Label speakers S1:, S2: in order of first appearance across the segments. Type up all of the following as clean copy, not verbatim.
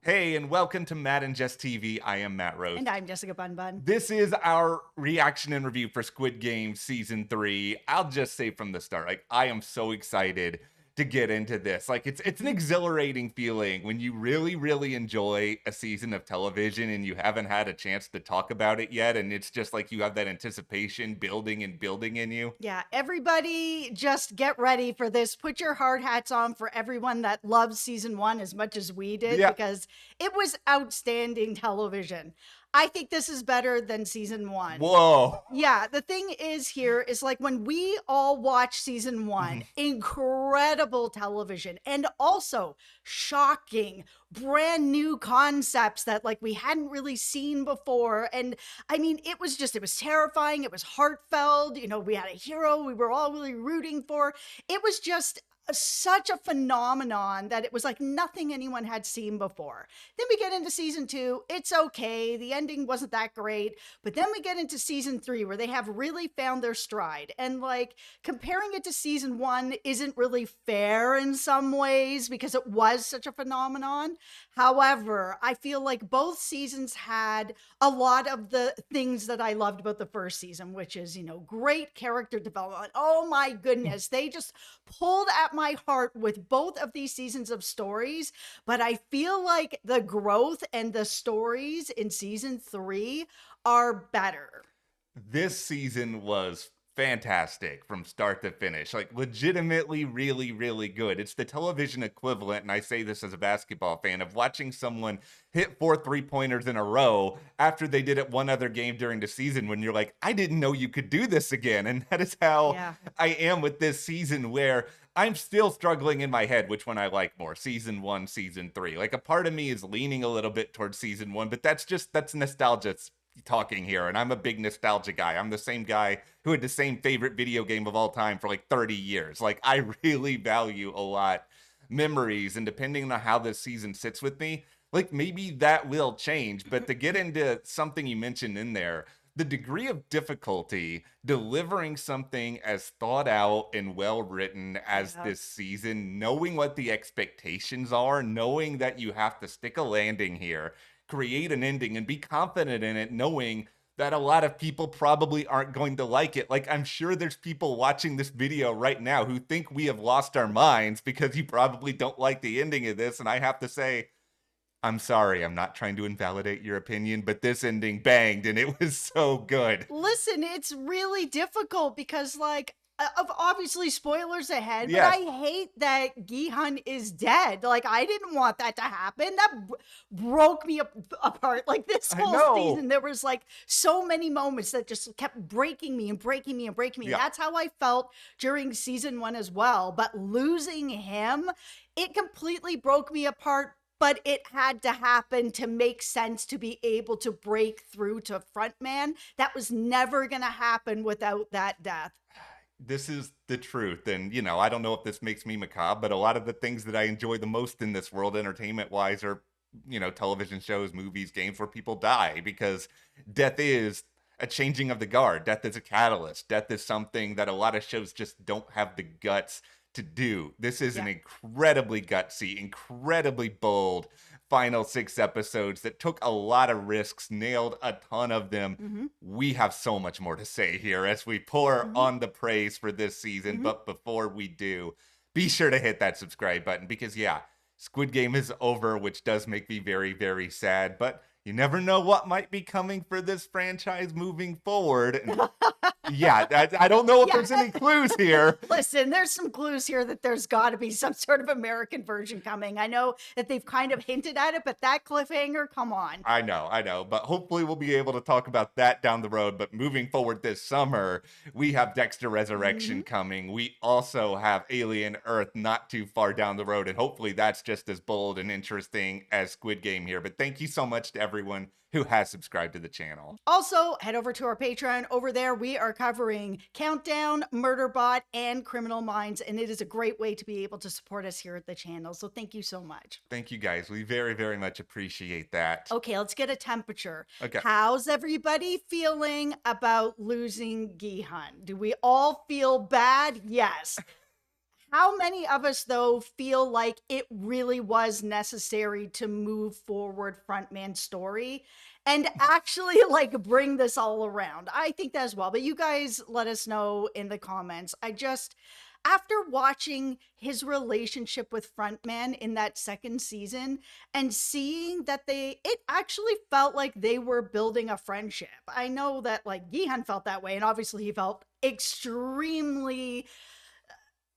S1: Hey, and welcome to Matt and Jess TV. I am Matt Rose.
S2: And I'm Jessica Bun Bun.
S1: This is our reaction and review for Squid Game Season 3. I'll just say from the start, I am so excited to get into this. It's an exhilarating feeling when you really enjoy a season of television and you haven't had a chance to talk about it yet, and it's just like you have that anticipation building and building in you.
S2: Yeah, everybody just get ready for this. Put your hard hats on for everyone that loves season 1 as much as we did, because it was outstanding television. I think this is better than season 1.
S1: Whoa.
S2: Yeah, the thing is here is like when we all watch season 1, incredible television, and also shocking, brand new concepts that like we hadn't really seen before. And I mean, it was terrifying. It was heartfelt. You know, we had a hero we were all really rooting for. It was just such a phenomenon that it was like nothing anyone had seen before. Then we get into season 2. It's okay. The ending wasn't that great. But then we get into season 3 where they have really found their stride. And like comparing it to season 1 isn't really fair in some ways because it was such a phenomenon. However, I feel like both seasons had a lot of the things that I loved about the first season, which is, you know, great character development. Oh my goodness. They just pulled at my heart with both of these seasons of stories, but I feel like the growth and the stories in season 3 are better.
S1: This season was fantastic from start to finish, like legitimately really good. It's the television equivalent, and I say this as a basketball fan, of watching someone hit 4 3-pointers in a row after they did it one other game during the season when you're like, I didn't know you could do this again. And that is how I am with this season, where I'm still struggling in my head which one I like more, season 1, season 3. Like a part of me is leaning a little bit towards season 1, but that's nostalgia talking here, and I'm a big nostalgia guy. I'm the same guy who had the same favorite video game of all time for like 30 years. Like, I really value a lot memories, and depending on how this season sits with me, like maybe that will change. But to get into something you mentioned in there, the degree of difficulty delivering something as thought out and well written as this season, knowing what the expectations are, knowing that you have to stick a landing here, create an ending, and be confident in it, knowing that a lot of people probably aren't going to like it. Like, I'm sure there's people watching this video right now who think we have lost our minds because you probably don't like the ending of this. And I have to say, I'm sorry, I'm not trying to invalidate your opinion, but this ending banged and it was so good.
S2: Listen, it's really difficult because like, of obviously spoilers ahead, but I hate that Gi-hun is dead. Like, I didn't want that to happen. That broke me apart. Like, this whole season, there was like so many moments that just kept breaking me and breaking me and breaking me. That's how I felt during season 1 as well. But losing him, it completely broke me apart. But it had to happen to make sense to be able to break through to frontman. That was never going to happen without that death.
S1: This is the truth. And, you know, I don't know if this makes me macabre, but a lot of the things that I enjoy the most in this world, entertainment-wise, are, you know, television shows, movies, games where people die, because death is a changing of the guard. Death is a catalyst. Death is something that a lot of shows just don't have the guts to do. This is an incredibly gutsy, incredibly bold final 6 episodes that took a lot of risks, nailed a ton of them. We have so much more to say here as we pour on the praise for this season. But before we do, be sure to hit that subscribe button, because Squid Game is over, which does make me very sad, but you never know what might be coming for this franchise moving forward. I don't know if there's any clues here.
S2: Listen, there's some clues here that there's got to be some sort of American version coming. I know that they've kind of hinted at it, but that cliffhanger, come on.
S1: I know. But hopefully we'll be able to talk about that down the road. But moving forward this summer, we have Dexter Resurrection coming. We also have Alien Earth not too far down the road. And hopefully that's just as bold and interesting as Squid Game here. But thank you so much to everyone who has subscribed to the channel.
S2: Also, head over to our Patreon. Over there, we are covering Countdown, Murderbot, and Criminal Minds, and it is a great way to be able to support us here at the channel. So thank you so much.
S1: Thank you, guys. We very much appreciate that.
S2: Okay, let's get a temperature.
S1: Okay.
S2: How's everybody feeling about losing Gi-hun? Do we all feel bad? Yes. How many of us, though, feel like it really was necessary to move forward Frontman's story and actually like bring this all around? I think that as well. But you guys let us know in the comments. After watching his relationship with Frontman in that second season and seeing that it actually felt like they were building a friendship. I know that like Gihan felt that way, and obviously he felt extremely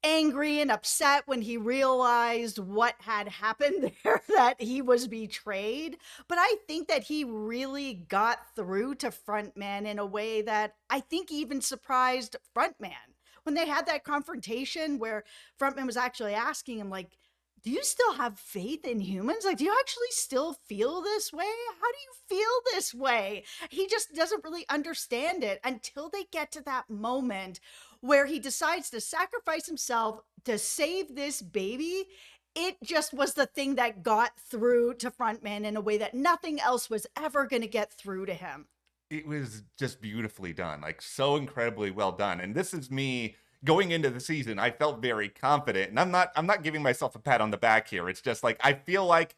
S2: angry and upset when he realized what had happened there, that he was betrayed. But I think that he really got through to Frontman in a way that I think even surprised Frontman. When they had that confrontation where Frontman was actually asking him, like, do you still have faith in humans? Like, do you actually still feel this way? How do you feel this way? He just doesn't really understand it until they get to that moment where he decides to sacrifice himself to save this baby. It just was the thing that got through to Frontman in a way that nothing else was ever going to get through to him.
S1: It was just beautifully done, like so incredibly well done. And this is me going into the season. I felt very confident, and I'm not giving myself a pat on the back here. It's just like I feel like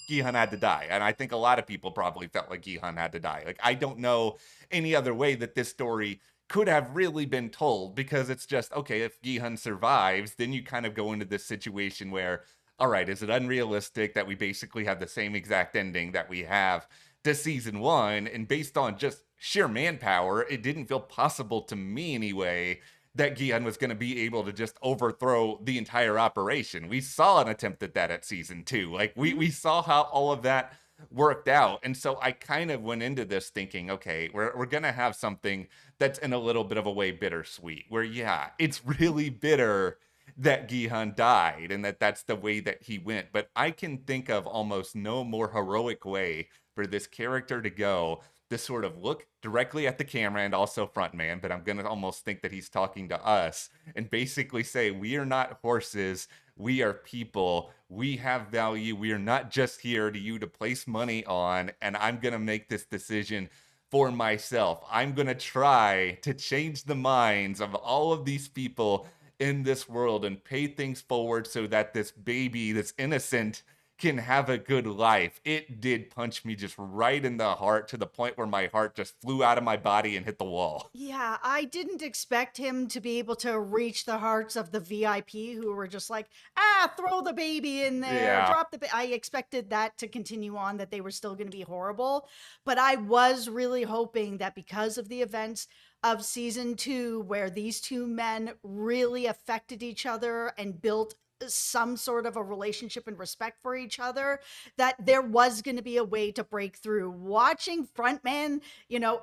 S1: Gihan had to die, and I think a lot of people probably felt like Gihan had to die. Like I don't know any other way that this story could have really been told, because it's just okay, if Gihan survives, then you kind of go into this situation where, all right, is it unrealistic that we basically have the same exact ending that we have to season one? And based on just sheer manpower, it didn't feel possible to me anyway that Gihan was going to be able to just overthrow the entire operation. We saw an attempt at that at season two. Like we saw how all of that worked out. And so I kind of went into this thinking, okay, we're going to have something that's in a little bit of a way bittersweet, where yeah, it's really bitter that Gihan died and that's the way that he went. But I can think of almost no more heroic way for this character to go, to sort of look directly at the camera and also Frontman, but I'm going to almost think that he's talking to us and basically say, we are not horses, we are people, we have value, we are not just here to you to place money on, and I'm going to make this decision for myself. I'm going to try to change the minds of all of these people in this world and pay things forward so that this baby, this innocent, can have a good life. It did punch me just right in the heart, to the point where my heart just flew out of my body and hit the wall.
S2: Yeah, I didn't expect him to be able to reach the hearts of the VIP who were just like, throw the baby in there,
S1: Yeah.
S2: drop the I expected that to continue on, that they were still going to be horrible. But I was really hoping that because of the events of season two, where these two men really affected each other and built some sort of a relationship and respect for each other, that there was going to be a way to break through. Watching Frontman,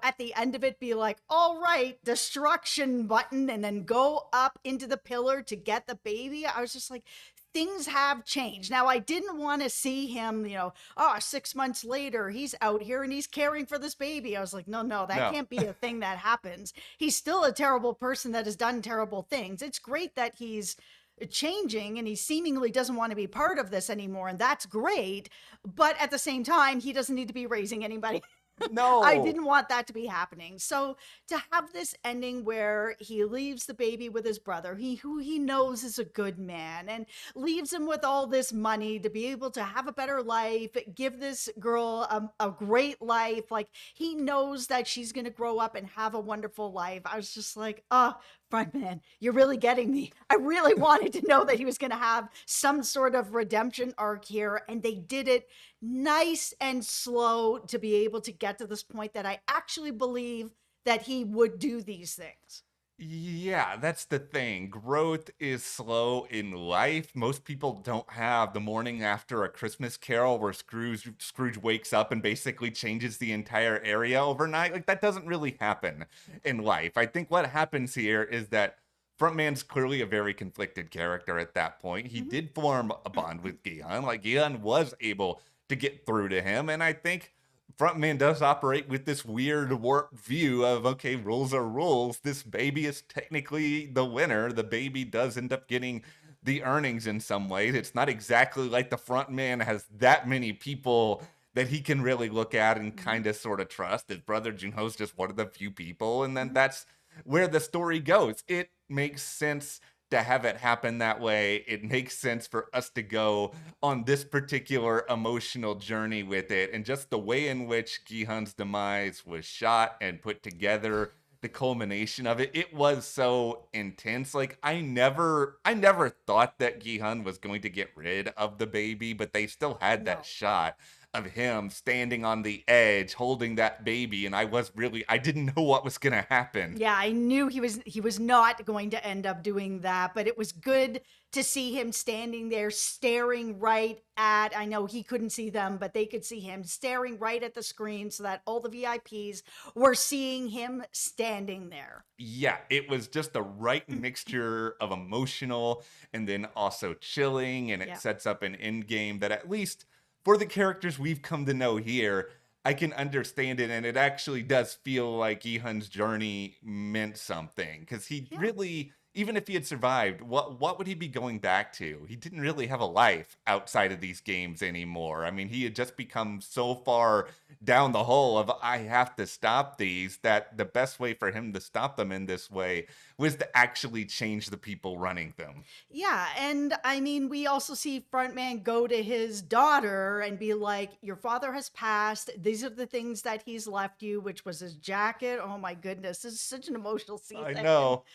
S2: at the end of it be like, all right, destruction button, and then go up into the pillar to get the baby. I was just like, things have changed. Now, I didn't want to see him, 6 months later, he's out here and he's caring for this baby. I was like, no, that
S1: No.
S2: can't be a thing that happens. He's still a terrible person that has done terrible things. It's great that he's changing and he seemingly doesn't want to be part of this anymore, and that's great, but at the same time, he doesn't need to be raising anybody.
S1: No.
S2: I didn't want that to be happening. So to have this ending where he leaves the baby with his brother, who he knows is a good man, and leaves him with all this money to be able to have a better life, give this girl a great life. Like, he knows that she's going to grow up and have a wonderful life. I was just like, Frontman, you're really getting me. I really wanted to know that he was going to have some sort of redemption arc here, and they did it nice and slow to be able to get to this point that I actually believe that he would do these things.
S1: Yeah, that's the thing. Growth is slow in life. Most people don't have the morning after A Christmas Carol where Scrooge wakes up and basically changes the entire area overnight. Like, that doesn't really happen in life. I think what happens here is that Frontman's clearly a very conflicted character at that point. He did form a bond with Gihan. Like, Gihan was able to get through to him, and I think Frontman does operate with this weird warped view of, okay, rules are rules. This baby is technically the winner. The baby does end up getting the earnings in some ways. It's not exactly like the Frontman has that many people that he can really look at and kind of sort of trust. His brother Junho's just one of the few people, and then that's where the story goes. It makes sense to have it happen that way. It makes sense for us to go on this particular emotional journey with it. And just the way in which Gi-hun's demise was shot and put together, the culmination of it, it was so intense. Like I never thought that Gi-hun was going to get rid of the baby, but they still had that
S2: No.
S1: shot of him standing on the edge holding that baby, and I didn't know what was going to happen.
S2: Yeah, I knew he was not going to end up doing that, but it was good to see him standing there staring right at, I know he couldn't see them, but they could see him staring right at the screen so that all the VIPs were seeing him standing there.
S1: Yeah, it was just the right mixture of emotional and then also chilling, and it
S2: Yeah.
S1: sets up an end game that, at least for the characters we've come to know here, I can understand it, and it actually does feel like Ehun's journey meant something, because he
S2: Yeah.
S1: really, even if he had survived, what would he be going back to? He didn't really have a life outside of these games anymore. I mean, he had just become so far down the hole of, I have to stop these, that the best way for him to stop them in this way was to actually change the people running them.
S2: Yeah, and I mean, we also see Frontman go to his daughter and be like, "Your father has passed. These are the things that he's left you," which was his jacket. Oh my goodness, this is such an emotional scene
S1: I
S2: to him.
S1: know.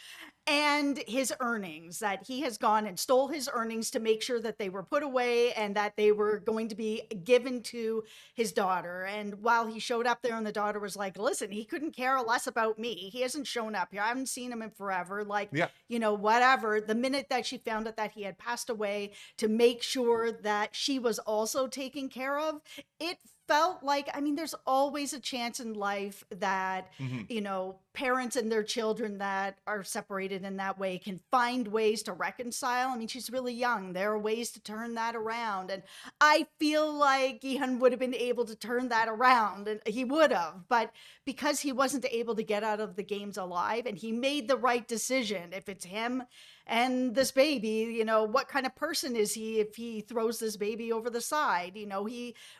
S2: And his earnings, that he has gone and stole his earnings to make sure that they were put away and that they were going to be given to his daughter. And while he showed up there and the daughter was like, "Listen, he couldn't care less about me. He hasn't shown up here. I haven't seen him in forever. Like,
S1: Yeah.
S2: whatever." The minute that she found out that he had passed away, to make sure that she was also taken care of, it felt like, I mean, there's always a chance in life that,
S1: Mhm.
S2: parents and their children that are separated in that way can find ways to reconcile. I mean, she's really young. There are ways to turn that around. And I feel like Gihan would have been able to turn that around, and he would have. But because he wasn't able to get out of the games alive, and he made the right decision, if it's him and this baby, what kind of person is he if he throws this baby over the side?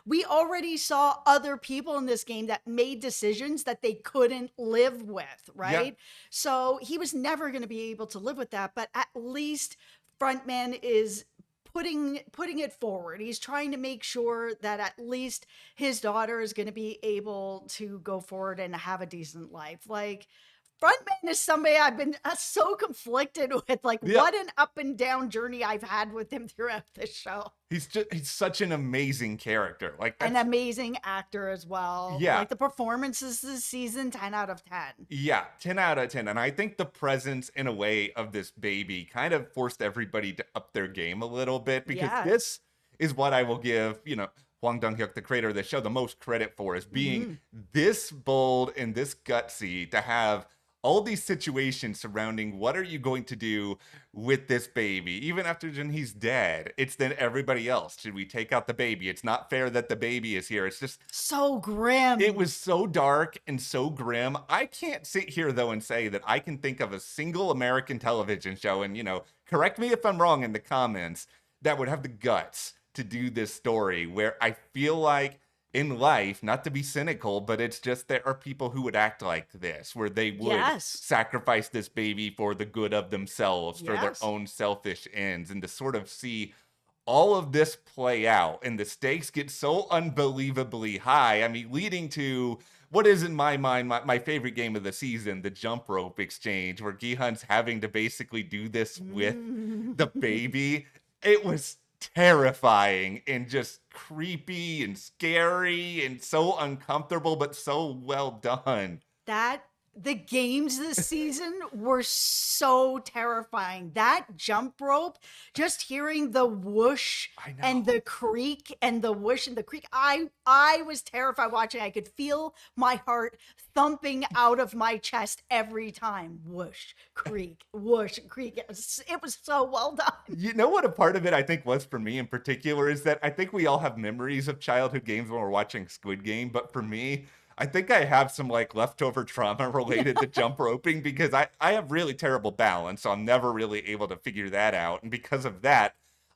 S2: We already saw other people in this game that made decisions that they couldn't live with,
S1: Yeah.
S2: right? So he was never going to be able to live with that, but at least Frontman is putting it forward. He's trying to make sure that at least his daughter is going to be able to go forward and have a decent life. Like, Frontman is somebody I've been so conflicted with. Like,
S1: Yeah.
S2: what an up and down journey I've had with him throughout this show.
S1: He's such an amazing character. Like,
S2: An
S1: that's
S2: amazing actor as well.
S1: yeah.
S2: Like, the performances this season, 10 out of 10.
S1: Yeah, 10 out of 10. And I think the presence, in a way, of this baby kind of forced everybody to up their game a little bit, because
S2: Yes.
S1: this is what I will give, Hwang Dong-hyuk, the creator of the show, the most credit for, is being this bold and this gutsy to have all these situations surrounding what are you going to do with this baby, even after he's dead. It's then everybody else. Should we take out the baby? It's not fair that the baby is here. It's just,
S2: So grim.
S1: it was so dark and so grim. I can't sit here, though, and say that I can think of a single American television show, and, correct me if I'm wrong in the comments, that would have the guts to do this story, where I feel like in life, not to be cynical, but it's just there are people who would act like this, where they would
S2: Yes.
S1: sacrifice this baby for the good of themselves, for their
S2: Yes.
S1: own selfish ends, and to sort of see all of this play out, and the stakes get so unbelievably high. I mean, leading to what is, in my mind, my favorite game of the season, the jump rope exchange, where Gi-hun's having to basically do this with the baby. It was terrifying and just creepy and scary and so uncomfortable, but so well done.
S2: The games this season were so terrifying. That jump rope, just hearing the whoosh
S1: I know.
S2: and the creak and the whoosh and the creak, I was terrified watching. I could feel my heart thumping out of my chest every time. Whoosh, creak, whoosh, creak. It was so well done.
S1: You know what a part of it, I think, was for me in particular, is that I think we all have memories of childhood games when we're watching Squid Game, but for me, I think I have some leftover trauma related to jump roping, because I have really terrible balance, so I'm never really able to figure that out. And because of that,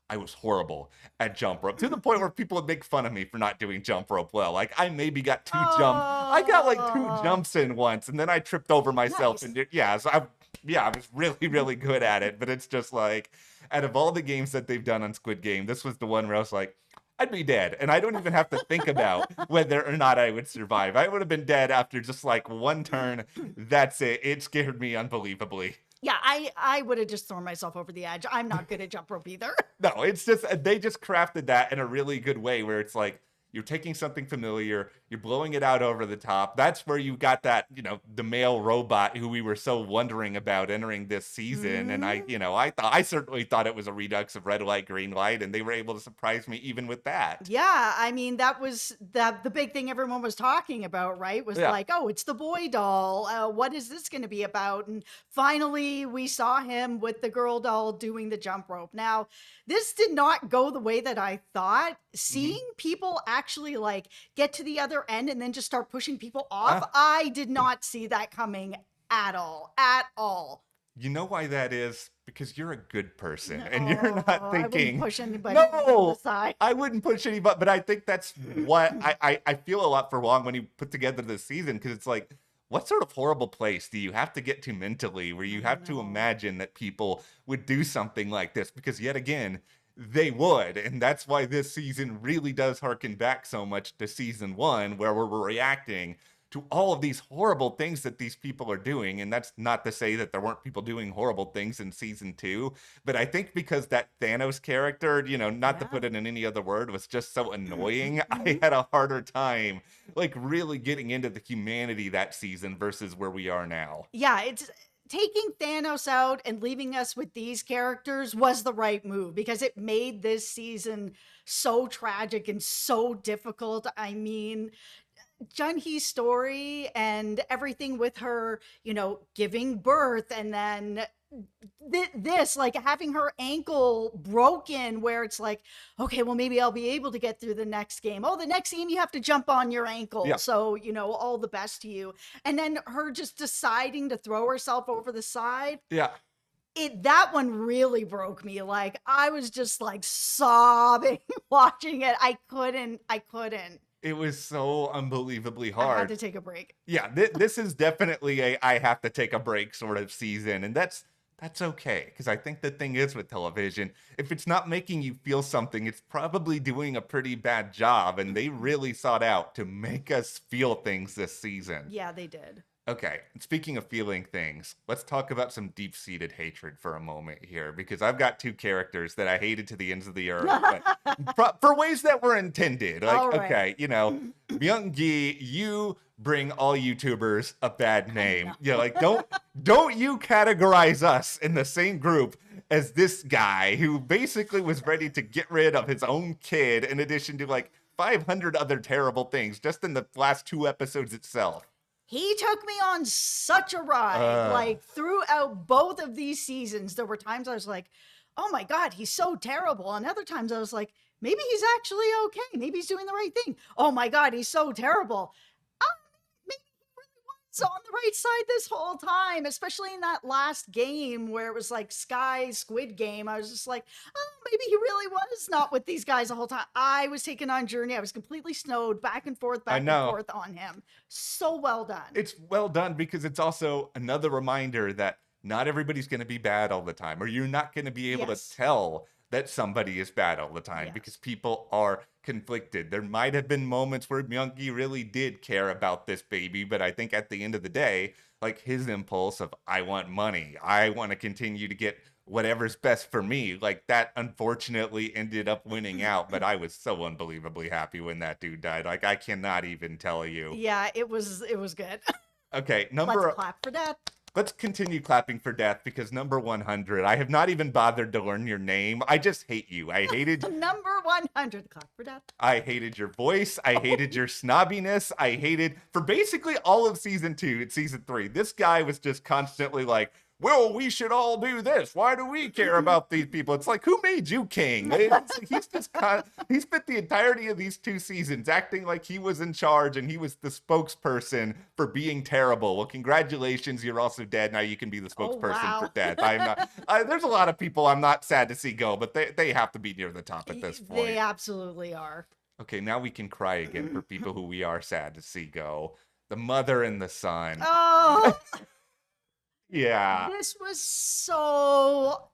S1: I was horrible at jump rope, to the point where people would make fun of me for not doing jump rope well. Like, I maybe got two jumps. I got two
S2: Oh.
S1: jumps in once, and then I tripped over myself.
S2: Nice.
S1: And yeah, so I was really, really good at it. But it's just like, out of all the games that they've done on Squid Game, this was the one where I was like, I'd be dead. And I don't even have to think about whether or not I would survive. I would have been dead after just like one turn. That's it. It scared me unbelievably.
S2: Yeah, I would have just thrown myself over the edge. I'm not good at jump rope either.
S1: No, it's just they just crafted that in a really good way where it's like you're taking something familiar, you're blowing it out over the top. That's where you got that, the male robot who we were so wondering about entering this season. And I certainly thought it was a redux of red light, green light, and they were able to surprise me even with that.
S2: Yeah, I mean, that was the big thing everyone was talking about, right? Was
S1: Yeah.
S2: like, oh, it's the boy doll. What is this going to be about? And finally, we saw him with the girl doll doing the jump rope. Now, this did not go the way that I thought. Seeing people actually like get to the other end and then just start pushing people off, I did not see that coming at all. At all.
S1: You know why that is? Because you're a good person and you're not
S2: I wouldn't
S1: thinking,
S2: push anybody to
S1: no,
S2: the side.
S1: I wouldn't push anybody. But I think that's what I feel a lot for Wong when he put together this season, because it's like, what sort of horrible place do you have to get to mentally where you have to imagine that people would do something like this? Because yet again, they would. And that's why this season really does harken back so much to season 1, where we're reacting to all of these horrible things that these people are doing. And that's not to say that there weren't people doing horrible things in season 2, but I think because that Thanos character, not to put it in any other word, was just so annoying, I had a harder time like really getting into the humanity that season versus where we are now.
S2: Yeah, it's taking Thanos out and leaving us with these characters was the right move because it made this season so tragic and so difficult. I mean, Jun-Hee's story and everything with her, giving birth and then this, like having her ankle broken where it's like, okay, well, maybe I'll be able to get through the next game. Oh, the next game you have to jump on your ankle.
S1: Yeah.
S2: So, all the best to you. And then her just deciding to throw herself over the side.
S1: Yeah.
S2: That one really broke me. Like I was just like sobbing watching it. I couldn't.
S1: It was so unbelievably
S2: I had
S1: hard.
S2: to take a break.
S1: Yeah, this is definitely a I have to take a break sort of season, and that's okay, because I think the thing is with television, if it's not making you feel something, it's probably doing a pretty bad job, and they really sought out to make us feel things this season.
S2: Yeah, they did.
S1: Okay, speaking of feeling things, let's talk about some deep-seated hatred for a moment here, because I've got 2 characters that I hated to the ends of the earth, but for ways that were intended. Like,
S2: right.
S1: okay, Myung-gi, you bring all YouTubers a bad name. Yeah, like don't you categorize us in the same group as this guy who basically was ready to get rid of his own kid, in addition to like 500 other terrible things just in the last 2 episodes itself.
S2: He took me on such a ride. Like throughout both of these seasons, there were times I was like, oh my God, he's so terrible. And other times I was like, maybe he's actually okay. Maybe he's doing the right thing. Oh my God, he's so terrible. Maybe he really was on the right side this whole time, especially in that last game where it was like Squid Game. I was just like, oh, maybe he really was not with these guys the whole time. I was taken on Journey. I was completely snowed back and forth on him. So well done.
S1: It's well done because it's also another reminder that not everybody's going to be bad all the time, or you're not going to be able to tell that somebody is bad all the time because people are conflicted. There might have been moments where Myung-gi really did care about this baby, but I think at the end of the day, like his impulse of, I want money, I want to continue to get whatever's best for me, like that unfortunately ended up winning out. But I was so unbelievably happy when that dude died. Like I cannot even tell you.
S2: Yeah, it was good.
S1: Okay,
S2: Let's clap for that.
S1: Let's continue clapping for death because number 100, I have not even bothered to learn your name. I just hate you. I hated
S2: number 100. Clap for death.
S1: I hated your voice. I hated your snobbiness. I hated for basically all of season 2 and season 3. This guy was just constantly like, well, we should all do this. Why do we care about these people? It's like, who made you king? He's just he spent the entirety of these 2 seasons acting like he was in charge and he was the spokesperson for being terrible. Well, congratulations, you're also dead. Now you can be the spokesperson for death. I'm not. There's a lot of people I'm not sad to see go, but they have to be near the top at this point.
S2: They absolutely are.
S1: Okay, now we can cry again for people who we are sad to see go. The mother and the son.
S2: Oh.
S1: Yeah.
S2: This was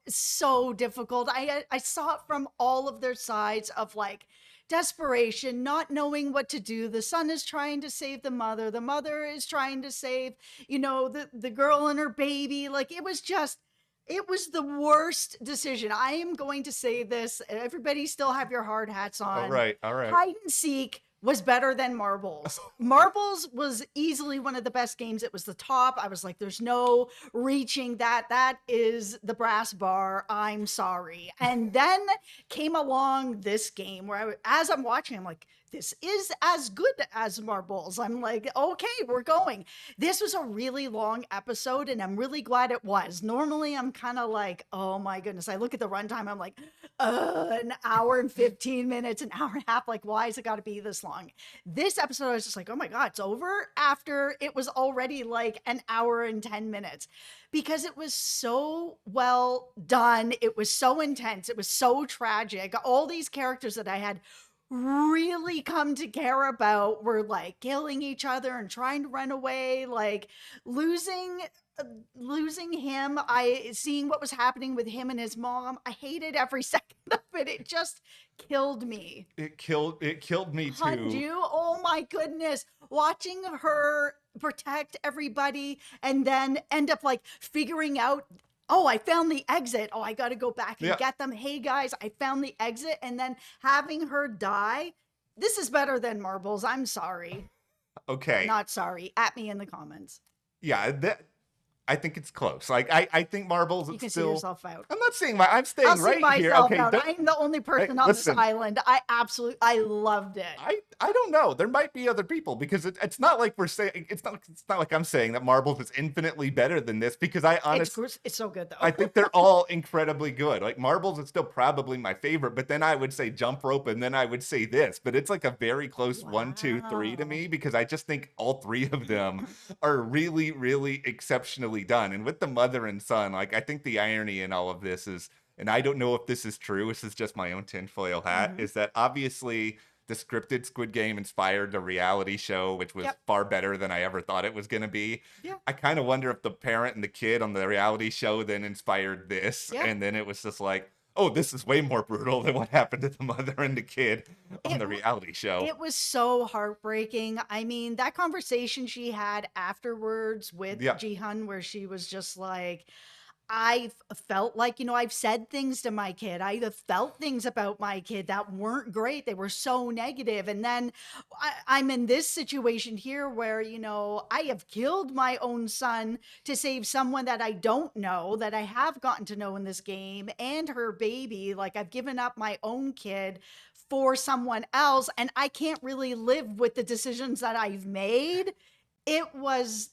S2: so difficult. I saw it from all of their sides of like desperation, not knowing what to do. The son is trying to save the mother. The mother is trying to save, the girl and her baby. Like it was the worst decision. I am going to say this. Everybody still have your hard hats
S1: All
S2: on.
S1: right. All right.
S2: Hide and seek was better than marbles. Marbles was easily one of the best games. It was the top. I was like, there's no reaching that. That is the brass bar. I'm sorry. And then came along this game where as I'm watching, I'm like, this is as good as marbles. I'm like, okay, we're going. This was a really long episode, and I'm really glad it was. Normally, I'm kind of like, oh my goodness. I look at the runtime, I'm like, an hour and 15 minutes, an hour and a half. Like, why has it got to be this long? This episode, I was just like, oh my God, it's over after it was already like an hour and 10 minutes because it was so well done. It was so intense. It was so tragic. All these characters that I had really come to care about were like killing each other and trying to run away, like losing losing him. I seeing what was happening with him and his mom. I hated every second of it. It just killed me.
S1: It killed me too.
S2: You? Oh my goodness. Watching her protect everybody and then end up like figuring out, oh, I found the exit. Oh, I got to go back and
S1: Yeah.
S2: get them. Hey guys, I found the exit. And then having her die. This is better than marbles. I'm sorry.
S1: Okay.
S2: Not sorry. At me in the comments.
S1: Yeah, I think it's close. Like I think marbles.
S2: You
S1: It's
S2: can see
S1: still.
S2: yourself out.
S1: I'm not saying I'm staying
S2: I'll see
S1: right here.
S2: myself
S1: Okay,
S2: out. I'm the only person on
S1: listen.
S2: this island. I loved it.
S1: I don't know. There might be other people because it's not like we're saying it's not like I'm saying that marbles is infinitely better than this because I honestly
S2: It's so good though.
S1: I think they're all incredibly good. Like marbles is still probably my favorite, but then I would say jump rope and then I would say this, but it's like a very close 1, 2, 3 to
S2: Wow.
S1: me because I just think all three of them are really, really exceptionally done. And with the mother and son, like I think the irony in all of this is, and I don't know if this is true, this is just my own tinfoil hat,
S2: Mhm.
S1: is that obviously the scripted Squid Game inspired the reality show, which was
S2: Yep.
S1: far better than I ever thought it was going to be.
S2: Yeah.
S1: I kind of wonder if the parent and the kid on the reality show then inspired this.
S2: Yeah.
S1: And then it was just like, oh, this is way more brutal than what happened to the mother and the kid on
S2: It
S1: the
S2: w-
S1: reality show.
S2: It was so heartbreaking. I mean, that conversation she had afterwards with
S1: Yeah.
S2: Jihan, where she was just like, I felt like, I've said things to my kid. I have felt things about my kid that weren't great. They were so negative. And then I'm in this situation here where, I have killed my own son to save someone that I don't know, that I have gotten to know in this game, and her baby. Like, I've given up my own kid for someone else, and I can't really live with the decisions that I've made. It was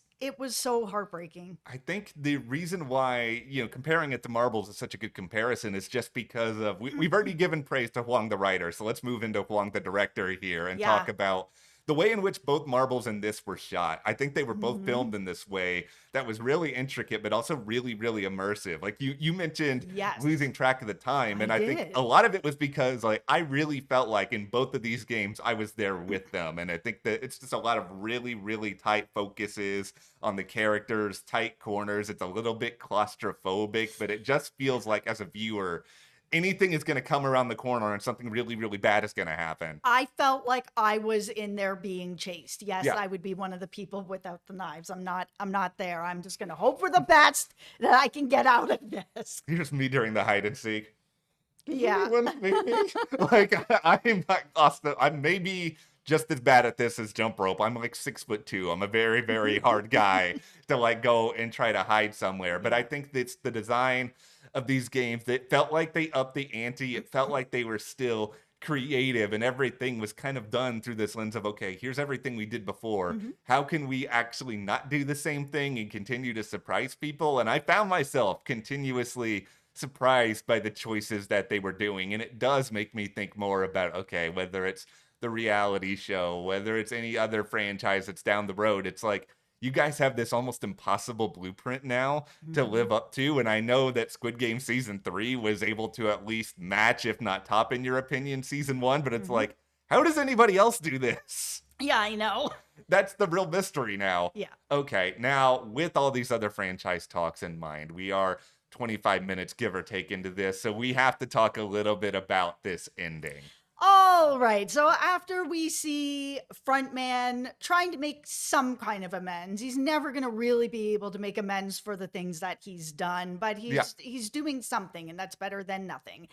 S2: so heartbreaking.
S1: I think the reason why, comparing it to marbles is such a good comparison is just because of we've already given praise to Huang the writer. So let's move into Huang the director here and talk
S2: Yeah.
S1: about the way in which both marbles and this were shot. I think they were both
S2: Mhm.
S1: filmed in this way that was really intricate, but also really, really immersive. Like you mentioned
S2: Yes.
S1: losing track of the time. And
S2: I
S1: I think
S2: did.
S1: a lot of it was because like I really felt like in both of these games, I was there with them. And I think that it's just a lot of really, really tight focuses on the characters, tight corners. It's a little bit claustrophobic, but it just feels like as a viewer, anything is going to come around the corner and something really, really bad is going to happen.
S2: I felt like I was in there being chased. Yes,
S1: Yeah.
S2: I would be one of the people without the knives. I'm not there. I'm just going to hope for the best that I can get out of this.
S1: Here's me during the hide and seek. Does
S2: Yeah.
S1: anyone maybe? Like I'm not Austin. I'm maybe just as bad at this as jump rope. I'm like 6'2". I'm a very, very hard guy to like go and try to hide somewhere. But I think it's the design of these games that felt like they upped the ante. It felt like they were still creative and everything was kind of done through this lens of, okay, here's everything we did before.
S2: Mhm.
S1: How can we actually not do the same thing and continue to surprise people? And I found myself continuously surprised by the choices that they were doing. And it does make me think more about, okay, whether it's the reality show, whether it's any other franchise that's down the road, it's like, you guys have this almost impossible blueprint now to
S2: Mhm.
S1: live up to. And I know that Squid Game season 3 was able to at least match, if not top, in your opinion, season 1. But it's
S2: Mhm.
S1: like, how does anybody else do this?
S2: Yeah, I know.
S1: That's the real mystery now.
S2: Yeah.
S1: Okay, now with all these other franchise talks in mind, we are 25 minutes, give or take, into this, so we have to talk a little bit about this ending.
S2: All right. So after we see Frontman trying to make some kind of amends, he's never going to really be able to make amends for the things that he's done, but
S1: Yeah.
S2: he's doing something, and that's better than nothing.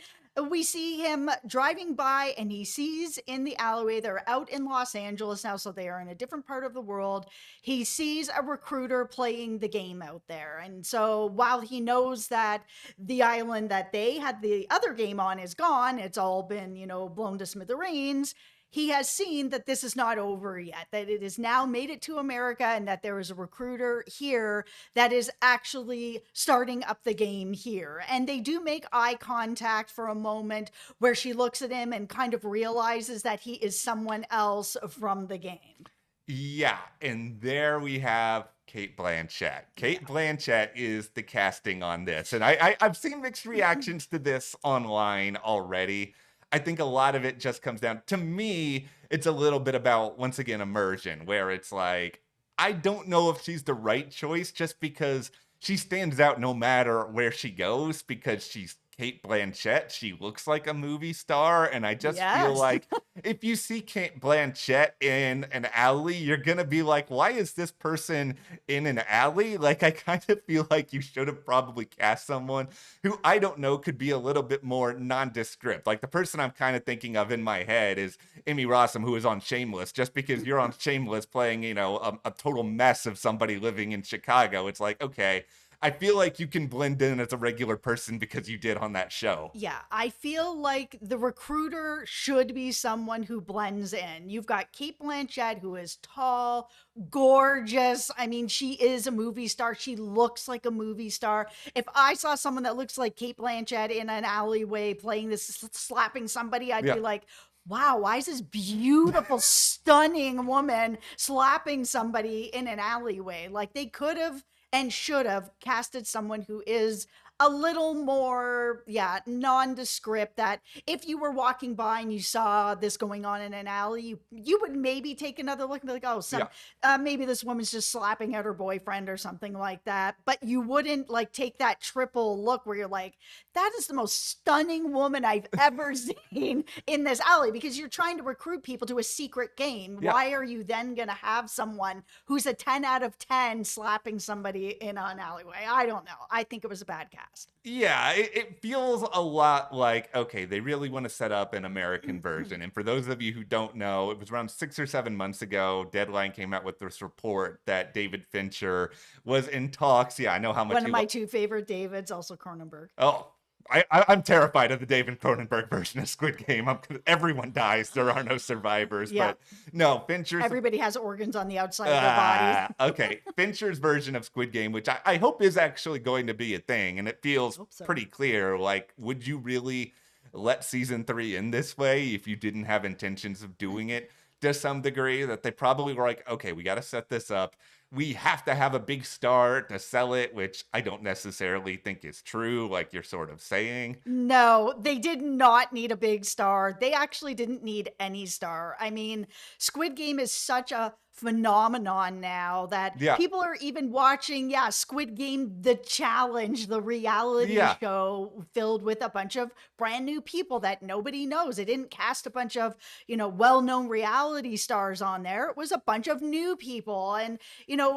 S2: We see him driving by, and he sees in the alleyway, they're out in Los Angeles now, so they are in a different part of the world. He sees a recruiter playing the game out there. And so while he knows that the island that they had the other game on is gone, it's all been, blown to smithereens. He has seen that this is not over yet, that it has now made it to America, and that there is a recruiter here that is actually starting up the game here. And they do make eye contact for a moment where she looks at him and kind of realizes that he is someone else from the game.
S1: Yeah, and there we have Cate Blanchett. Cate Blanchett is the casting on this, and I've seen mixed reactions to this online already. I think a lot of it just comes down to me. It's a little bit about, once again, immersion, where it's like, I don't know if she's the right choice just because she stands out no matter where she goes because she's Cate Blanchett. She looks like a movie star. And I just feel
S2: Yes.
S1: like if you see Cate Blanchett in an alley, you're going to be like, why is this person in an alley? Like, I kind of feel like you should have probably cast someone who I don't know could be a little bit more nondescript. Like the person I'm kind of thinking of in my head is Emmy Rossum, who is on Shameless. Just because you're on Shameless playing, a total mess of somebody living in Chicago, it's like, okay, I feel like you can blend in as a regular person because you did on that show.
S2: Yeah, I feel like the recruiter should be someone who blends in. You've got Cate Blanchett, who is tall, gorgeous. I mean, she is a movie star. She looks like a movie star. If I saw someone that looks like Cate Blanchett in an alleyway playing this, slapping somebody, I'd
S1: Yeah.
S2: be like, wow, why is this beautiful, stunning woman slapping somebody in an alleyway? Like, they could have and should have casted someone who is a little more, nondescript, that if you were walking by and you saw this going on in an alley, you would maybe take another look and be like, oh, maybe this woman's just slapping at her boyfriend or something like that. But you wouldn't like take that triple look where you're like, that is the most stunning woman I've ever seen in this alley, because you're trying to recruit people to a secret game.
S1: Yeah.
S2: Why are you then going to have someone who's a 10 out of 10 slapping somebody in an alleyway? I don't know. I think it was a bad cast.
S1: Yeah, it feels a lot like, okay, they really want to set up an American version. And for those of you who don't know, it was around 6 or 7 months ago, Deadline came out with this report that David Fincher was in talks. Yeah, I know how much
S2: One of my two favorite Davids, also Cronenberg.
S1: Oh, I'm terrified of the David Cronenberg version of Squid Game. Everyone dies. There are no survivors.
S2: Yeah.
S1: But no, Fincher's...
S2: Everybody has organs on the outside of their body.
S1: Okay, Fincher's version of Squid Game, which I hope is actually going to be a thing, and it feels
S2: Hope so.
S1: pretty clear. Like, would you really let season 3 end this way if you didn't have intentions of doing it to some degree? That they probably were like, okay, we got to set this up. We have to have a big star to sell it, which I don't necessarily think is true, like you're sort of saying.
S2: No, they did not need a big star. They actually didn't need any star. I mean, Squid Game is such a phenomenon now that
S1: Yeah.
S2: people are even watching, Squid Game, the challenge, the reality
S1: Yeah.
S2: show filled with a bunch of brand new people that nobody knows. They didn't cast a bunch of, well-known reality stars on there. It was a bunch of new people. And,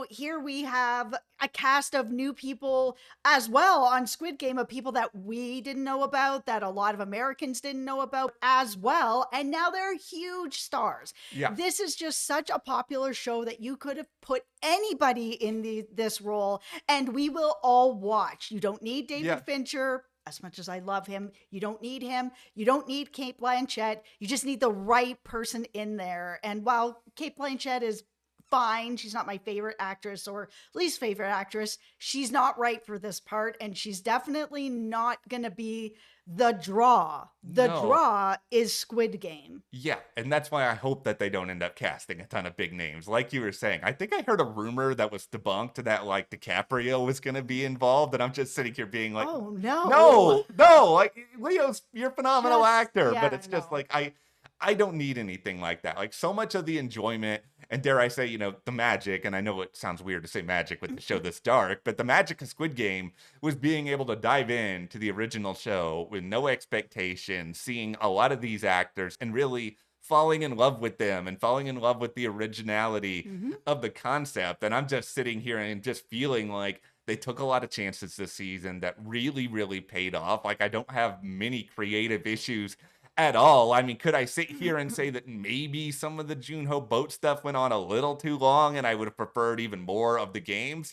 S2: here we have a cast of new people as well on Squid Game, of people that we didn't know about, that a lot of Americans didn't know about as well. And now they're huge stars.
S1: Yeah.
S2: This is just such a popular show that you could have put anybody in this role and we will all watch. You don't need David Fincher. As much as I love him, you don't need him. You don't need Cate Blanchett. You just need the right person in there. And while Cate Blanchett is fine, she's not my favorite actress or least favorite actress, she's not right for this part, and she's definitely not gonna be the draw. The
S1: No.
S2: draw is Squid Game.
S1: Yeah, and that's why I hope that they don't end up casting a ton of big names. Like you were saying, I think I heard a rumor that was debunked that like DiCaprio was going to be involved, and I'm just sitting here being like,
S2: Oh no.
S1: no, like Leo's, you're a phenomenal
S2: Just-
S1: actor,
S2: yeah,
S1: but it's just
S2: no.
S1: like I don't need anything like that. Like so much of the enjoyment and dare I say, the magic, and I know it sounds weird to say magic with the show this dark, but the magic of Squid Game was being able to dive into the original show with no expectations, seeing a lot of these actors and really falling in love with them and falling in love with the originality
S2: Mhm.
S1: of the concept. And I'm just sitting here and just feeling like they took a lot of chances this season that really, really paid off. Like, I don't have many creative issues at all. I mean, could I sit here and say that maybe some of the Junho boat stuff went on a little too long and I would have preferred even more of the games?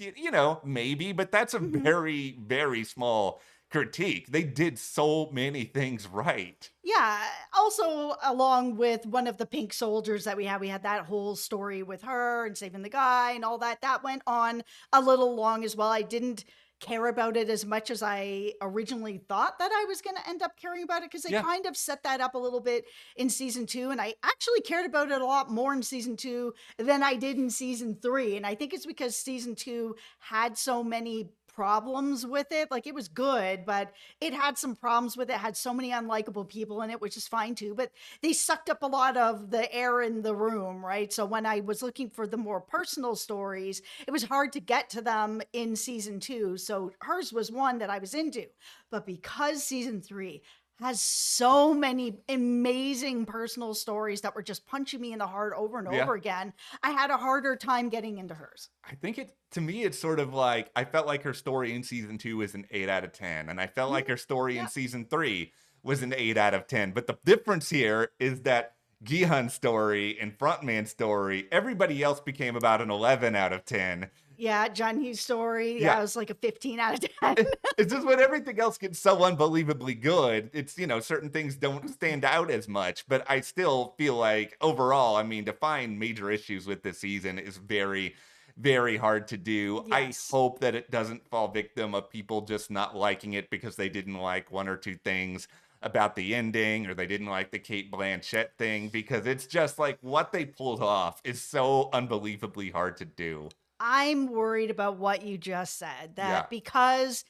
S1: Maybe, but that's a
S2: Mhm.
S1: very, very small critique. They did so many things right.
S2: Yeah. Also, along with one of the pink soldiers that we had that whole story with her and saving the guy and all that. That went on a little long as well. I didn't care about it as much as I originally thought that I was going to end up caring about it because they
S1: Yeah.
S2: kind of set that up a little bit in season two. And I actually cared about it a lot more in season two than I did in season three. And I think it's because season two had so many problems with it. Like it was good, but it had some problems with it, had so many unlikable people in it, which is fine too. But they sucked up a lot of the air in the room, right? So when I was looking for the more personal stories, it was hard to get to them in season two. So hers was one that I was into. But because season three has so many amazing personal stories that were just punching me in the heart over and
S1: Yeah.
S2: over again, I had a harder time getting into hers.
S1: I think to me, it's sort of like I felt like her story in season two was an 8 out of 10, and I felt like
S2: Mhm.
S1: her story in
S2: Yeah.
S1: season three was an 8 out of 10. But the difference here is that Gihan's story and Frontman's story, everybody else became about an 11 out of 10.
S2: Yeah, John Hughes' story. Yeah,
S1: Yeah.
S2: it was like a 15 out of 10.
S1: It's just when everything else gets so unbelievably good, it's, certain things don't stand out as much. But I still feel like overall, I mean, to find major issues with this season is very, very hard to do. I
S2: Yes.
S1: hope that it doesn't fall victim of people just not liking it because they didn't like one or two things about the ending or they didn't like the Cate Blanchett thing because it's just like what they pulled off is so unbelievably hard to do.
S2: I'm worried about what you just said,
S1: Yeah.
S2: that because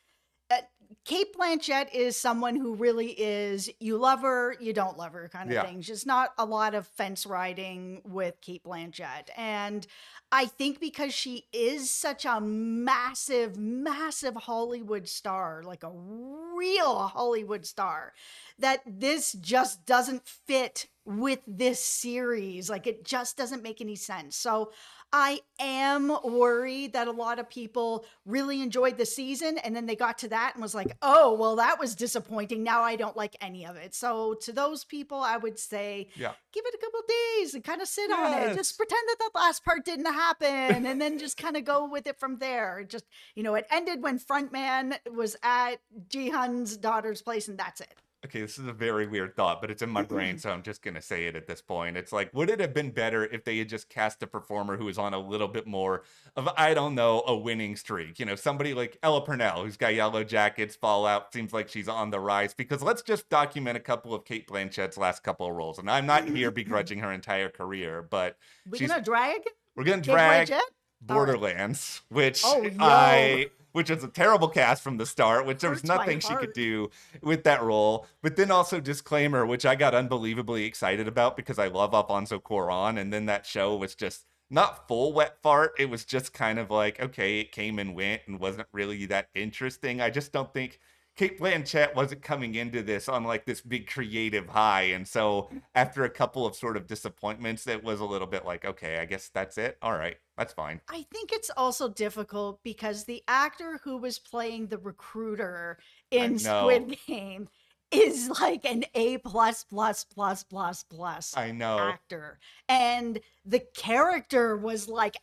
S2: uh, Cate Blanchett is someone who really is, you love her, you don't love her kind of
S1: Yeah.
S2: thing. Just not a lot of fence riding with Cate Blanchett. And I think because she is such a massive, massive Hollywood star, like a real Hollywood star, that this just doesn't fit with this series. Like it just doesn't make any sense. So I am worried that a lot of people really enjoyed the season and then they got to that and was like, oh, well, that was disappointing. Now I don't like any of it. So to those people, I would say,
S1: Yeah.
S2: give it a couple days and kind of sit on it. Just
S1: Yes.
S2: pretend that the last part didn't happen and then just kind of go with it from there. It ended when Frontman was at Jihan's daughter's place and that's it.
S1: Okay, this is a very weird thought, but it's in my brain, so I'm just gonna say it at this point. It's like, would it have been better if they had just cast a performer who was on a little bit more of, I don't know, a winning streak? Somebody like Ella Purnell, who's got Yellow Jackets, Fallout, seems like she's on the rise. Because let's just document a couple of Cate Blanchett's last couple of roles, and I'm not here begrudging her entire career, but
S2: We're
S1: she's
S2: gonna drag
S1: we're gonna
S2: Kate
S1: drag
S2: Blanchett? All right.
S1: Borderlands, which
S2: Oh, yo.
S1: which was a terrible cast from the start, which there was
S2: Hurts my
S1: nothing she could
S2: heart.
S1: do with that role. But then also Disclaimer, which I got unbelievably excited about because I love Alfonso Cuarón, and then that show was just not full wet fart. It was just kind of like, okay, it came and went and wasn't really that interesting. I just don't think Kate Blanchett wasn't coming into this on like this big creative high. And so after a couple of sort of disappointments, it was a little bit like, okay, I guess that's it. All right, that's fine.
S2: I think it's also difficult because the actor who was playing the recruiter
S1: I
S2: in
S1: know.
S2: Squid Game is like an A plus plus plus plus plus
S1: I know.
S2: actor. And the character was like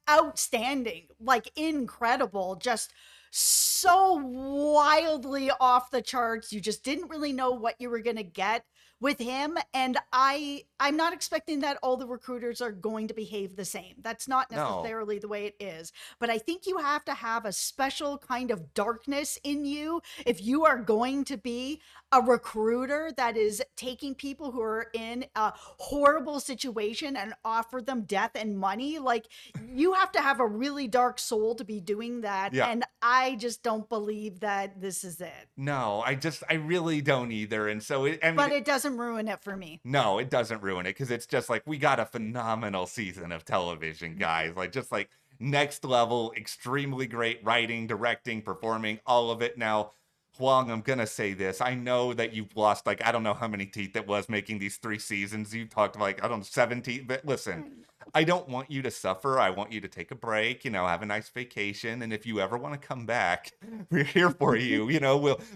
S2: outstanding, like incredible, just so wildly off the charts. You just didn't really know what you were going to get with him, and I'm not expecting that all the recruiters are going to behave the same. That's not
S1: No.
S2: necessarily the way it is, but I think you have to have a special kind of darkness in you if you are going to be a recruiter that is taking people who are in a horrible situation and offer them death and money. Like you have to have a really dark soul to be doing that,
S1: Yeah.
S2: and I just don't believe that this is it.
S1: No, I really don't either. And so I mean,
S2: But it doesn't doesn't ruin it for me.
S1: No, it doesn't ruin it because it's just like we got a phenomenal season of television, guys. Like just like next level, extremely great writing, directing, performing, all of it. Now, Huang, I'm gonna say this. I know that you've lost like I don't know how many teeth it was making these 3 seasons. You talked like I don't know 17, but listen, I don't want you to suffer. I want you to take a break, have a nice vacation. And if you ever want to come back, we're here for you.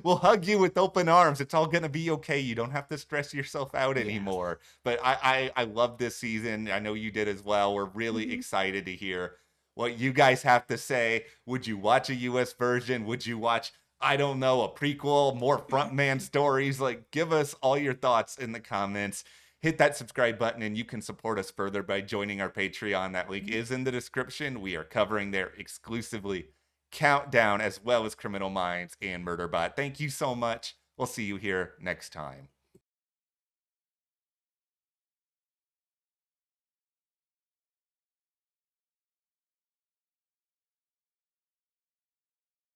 S1: We'll hug you with open arms. It's all gonna be okay. You don't have to stress yourself out
S2: Yes.
S1: anymore. But I love this season. I know you did as well. We're really
S2: Mhm.
S1: excited to hear what you guys have to say. Would you watch a US version? Would you watch, I don't know, a prequel, more frontman stories? Like, give us all your thoughts in the comments. Hit that subscribe button and you can support us further by joining our Patreon. That link is in the description. We are covering there exclusively Countdown as well as Criminal Minds and Murderbot. Thank you so much. We'll see you here next time.